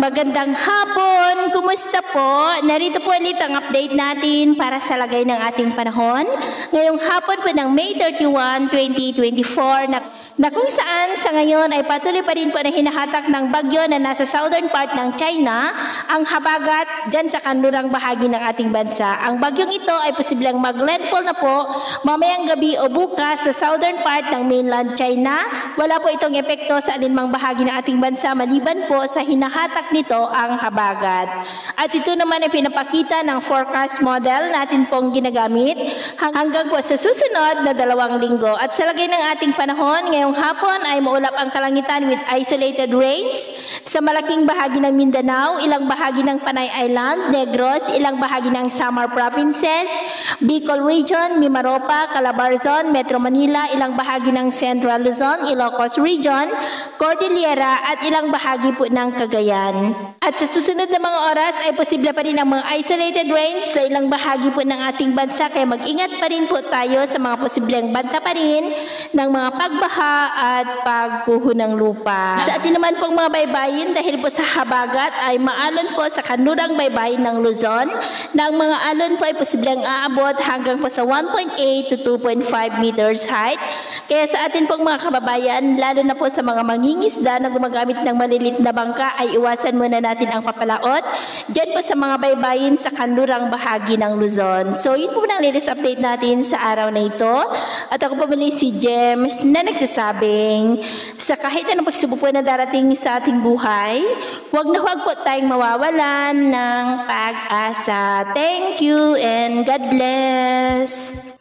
Magandang hapon! Kumusta po? Narito po ulit ang update natin para sa lagay ng ating panahon. Ngayong hapon po ng May 31, 2024 na kung saan sa ngayon ay patuloy pa rin po na hinahatak ng bagyo na nasa southern part ng China ang habagat dyan sa kanlurang bahagi ng ating bansa. Ang bagyong ito ay posibleng mag-landfall na po mamayang gabi o bukas sa southern part ng mainland China. Wala po itong epekto sa alinmang bahagi ng ating bansa maliban po sa hinahatak nito ang habagat. At ito naman ay pinapakita ng forecast model natin pong ginagamit hanggang po sa susunod na 2 linggo. At sa lagay ng ating panahon, ngayong hapon ay maulap ang kalangitan with isolated rains sa malaking bahagi ng Mindanao, ilang bahagi ng Panay Island, Negros, ilang bahagi ng Samar Provinces, Bicol Region, Mimaropa, Calabarzon, Metro Manila, ilang bahagi ng Central Luzon, Ilocos Region, Cordillera at ilang bahagi po ng Cagayan. At sa susunod na mga oras ay posible pa rin ang mga isolated rains sa ilang bahagi po ng ating bansa, kaya mag-ingat pa rin po tayo sa mga posibleng banta pa rin ng mga pagbaha at pagguho ng lupa. Sa atin naman pong mga baybayin, dahil po sa habagat ay maalon po sa kanlurang baybayin ng Luzon, na ang mga alon po ay posibleng aabot hanggang po sa 1.8 to 2.5 meters height. Kaya sa atin pong mga kababayan, lalo na po sa mga mangingisda na gumagamit ng malilit na bangka, ay iwasan muna natin ang papalaot dyan po sa mga baybayin sa kanlurang bahagi ng Luzon. So yun po ang latest update natin sa araw na ito. At ako po muli si James na nagsasabing sa kahit anong pagsubok po na darating sa ating buhay, huwag na huwag po tayong mawawalan ng pag-asa. Thank you and God bless!